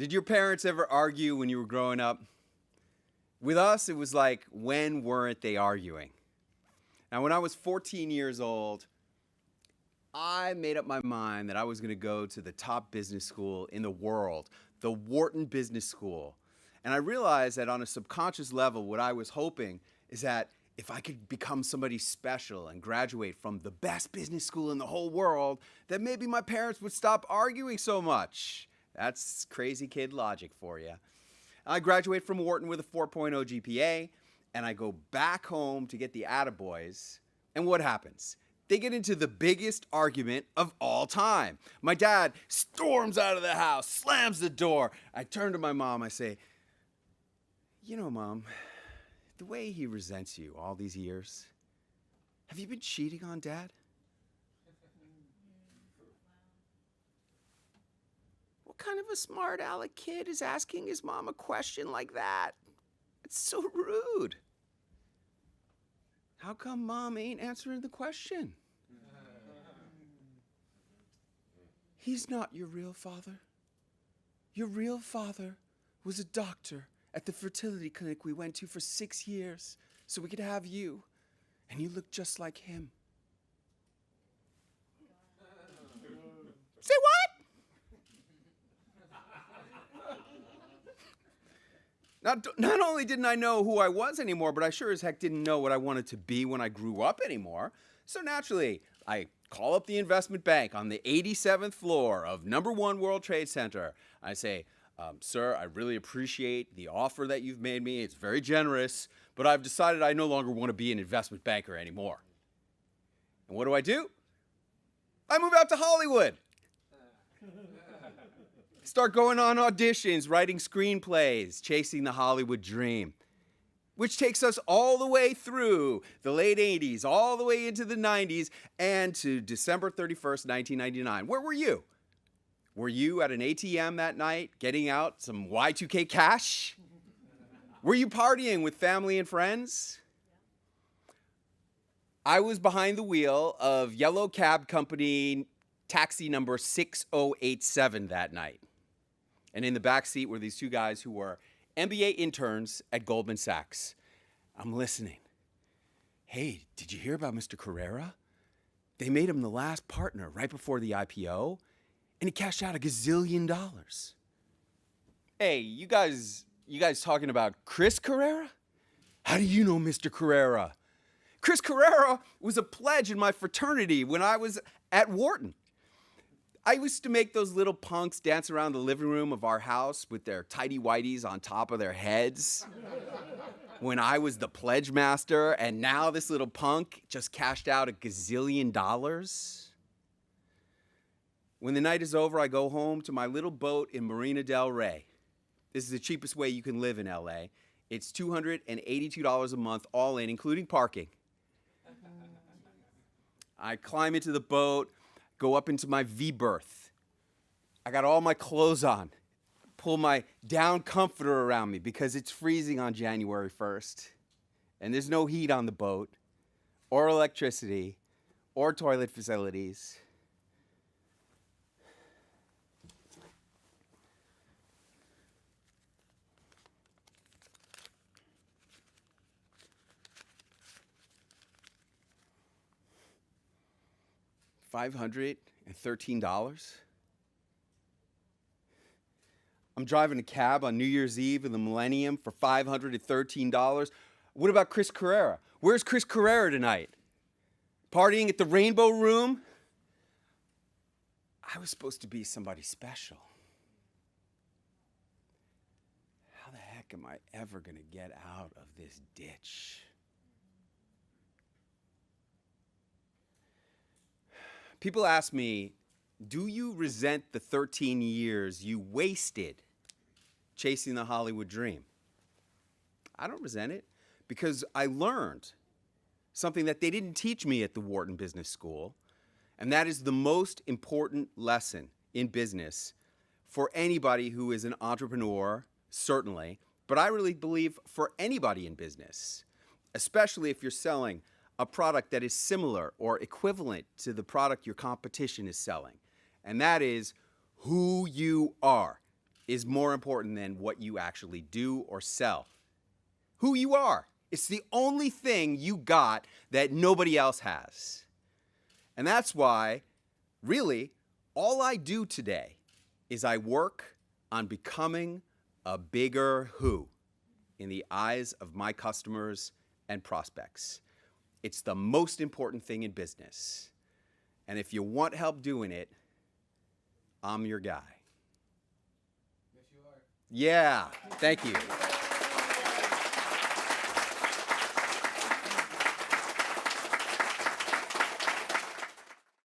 Did your parents ever argue when you were growing up? With us, it was like, when weren't they arguing? Now, when I was 14 years old, I made up my mind that I was going to go to the top business school in the world, the Wharton Business School. And I realized that on a subconscious level, what I was hoping is that if I could become somebody special and graduate from the best business school in the whole world, that maybe my parents would stop arguing so much. That's crazy kid logic for you. I graduate from Wharton with a 4.0 GPA, and I go back home to get the attaboys. And what happens? They get into the biggest argument of all time. My dad storms out of the house, slams the door. I turn to my mom, I say, "You know, Mom, the way he resents you all these years, have you been cheating on Dad?" What kind of a smart aleck kid is asking his mom a question like that? It's so rude. How come Mom ain't answering the question? He's not your real father. Your real father was a doctor at the fertility clinic we went to for 6 years so we could have you, and you look just like him. Say what? Not only didn't I know who I was anymore, but I sure as heck didn't know what I wanted to be when I grew up anymore. So naturally, I call up the investment bank on the 87th floor of number 1 World Trade Center. I say, "Sir, I really appreciate the offer that you've made me. It's very generous, but I've decided I no longer want to be an investment banker anymore." And what do? I move out to Hollywood. Start going on auditions, writing screenplays, chasing the Hollywood dream, which takes us all the way through the late 80s, all the way into the 90s, and to December 31st, 1999. Where were you? Were you at an ATM that night getting out some Y2K cash? Were you partying with family and friends? I was behind the wheel of Yellow Cab Company taxi number 6087 that night. And in the back seat were these 2 guys who were MBA interns at Goldman Sachs. I'm listening. "Hey, did you hear about Mr. Carrera? They made him the last partner right before the IPO, and he cashed out $1 gazillion. Hey, you guys talking about Chris Carrera? How do you know Mr. Carrera? Chris Carrera was a pledge in my fraternity when I was at Wharton. I used to make those little punks dance around the living room of our house with their tighty-whities on top of their heads when I was the pledge master, and now this little punk just cashed out $1 gazillion. When the night is over, I go home to my little boat in Marina del Rey. This is the cheapest way you can live in LA. It's $282 a month all in, including parking. I climb into the boat, go up into my V-berth. I got all my clothes on. Pull my down comforter around me because it's freezing on January 1st. And there's no heat on the boat, or electricity, or toilet facilities. $513? I'm driving a cab on New Year's Eve in the Millennium for $513. What about Chris Carrera? Where's Chris Carrera tonight? Partying at the Rainbow Room? I was supposed to be somebody special. How the heck am I ever going to get out of this ditch? People ask me, do you resent the 13 years you wasted chasing the Hollywood dream? I don't resent it because I learned something that they didn't teach me at the Wharton Business School, and that is the most important lesson in business for anybody who is an entrepreneur, certainly, but I really believe for anybody in business, especially if you're selling a product that is similar or equivalent to the product your competition is selling. And that is who you are. is more important than what you actually do or sell. Who you are. It's the only thing you got that nobody else has. And that's why, really, all I do today is I work on becoming a bigger who in the eyes of my customers and prospects. It's the most important thing in business. And if you want help doing it, I'm your guy. Yes, you are. Yeah, thank you.